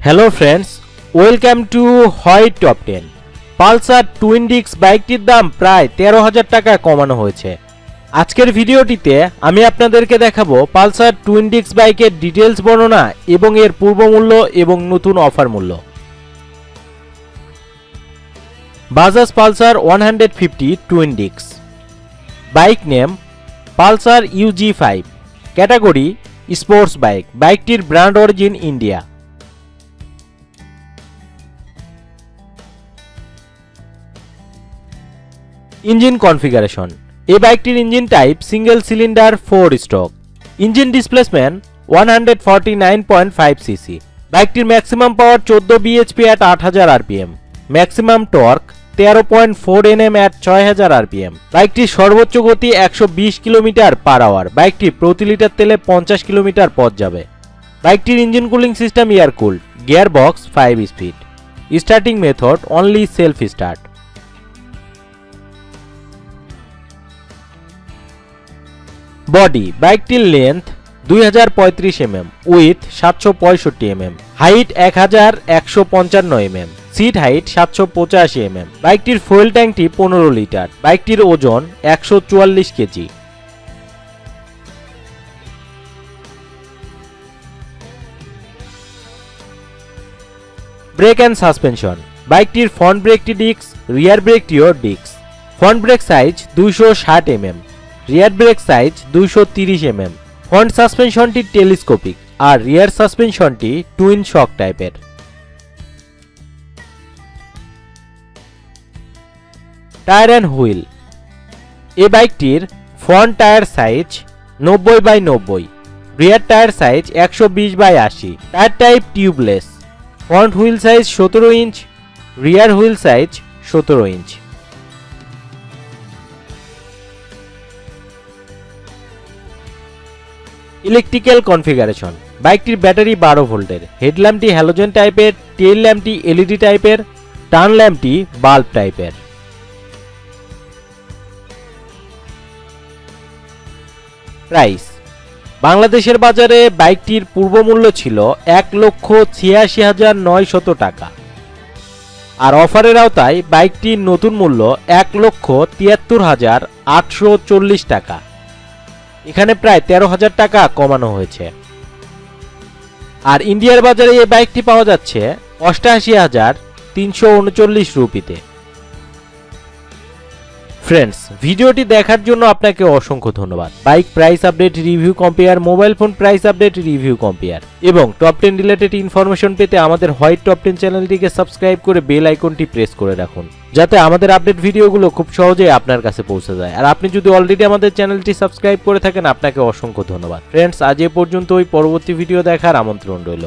Hello friends, welcome to white top 10। Pulsar twin disk বাইকটির দাম প্রায় 13,000 টাকা কমানো হয়েছে। আজকের ভিডিওটিতে আমি আপনাদেরকে দেখাবো পালসার টুইন ডিস্ক বাইকের ডিটেলস বর্ণনা এবং এর পূর্বমূল্য এবং নতুন অফার মূল্য। Bajaj Pulsar 150 twin disc, bike name Pulsar UG5, category sports bike, বাইকটির brand origin India. Engine configuration, এই বাইকটির engine type single cylinder 4 stroke, engine displacement 149.5 CC, বাইকটির maximum power 14 bhp at 8000 rpm, maximum torque 13.4 Nm at 6000 rpm, বাইকটির সর্বোচ্চ গতি 120 km/h, বাইকটি প্রতি litre তেলে 50 km পথ যাবে। বাইকটির ইঞ্জিন cooling system air cooled, gear box 5 speed, starting method only self start. Body, বাইকটির length 2035 mm, width 765 mm, height 1155 mm, seat height 785 mm, বাইকটির ফুয়েল ট্যাঙ্কটি 15 লিটার, বাইকটির ওজন 144 কেজি। ব্রেক অ্যান্ড সাসপেনশন, বাইকটির ফ্রন্ট ব্রেকটি ডিস্ক, রিয়ার ব্রেকটিও disc, front brake size 260 mm, rear brake size 230 mm, front সাসপেনশনটি telescopic আর রিয়ার সাসপেনশনটি টুইন শক টাইপের। টায়ার অ্যান্ড হুইল, এই বাইকটির front tyre size 90/90, rear tyre size 120/80, tyre type tubeless, front wheel size 17 inch, rear wheel size 17 inch. Electrical configuration, বাইকটির battery 12 ভোল্টের, হেডল্যাম্পটি halogen টাইপের, টেইল ল্যাম্পটি LED টাইপের, টার্ন ল্যাম্পটি বাল্ব টাইপের। প্রাইস, বাংলাদেশের বাজারে বাইকটির পূর্বমূল্য ছিল 1,86,900 টাকা, আর অফারের আওতায় বাইকটির নতুন মূল্য 1,73,840 টাকা। এখানে প্রায় 13,000 টাকা কমানো হয়েছে। আর ইন্ডিয়ার বাজারে এই বাইকটি পাওয়া যাচ্ছে 88,339 রুপিতে। ফ্রেন্ডস, ভিডিওটি দেখার জন্য আপনাকে অসংখ্য ধন্যবাদ। Bike price update, review compare, mobile phone price update, review compare এবং টপ 10 রিলেটেড ইনফরমেশন পেতে আমাদের হোয়াইট টপ 10 চ্যানেলটিকে সাবস্ক্রাইব করে বেল আইকনটি প্রেস করে রাখুন, যাতে আমাদের আপডেট ভিডিওগুলো খুব সহজেই আপনার কাছে পৌঁছে যায়। আর আপনি যদি অলরেডি আমাদের চ্যানেলটি সাবস্ক্রাইব করে থাকেন, আপনাকে অসংখ্য ধন্যবাদ। ফ্রেন্ডস, আজ এ পর্যন্তই, পরবর্তী ভিডিও দেখার আমন্ত্রণ রইল।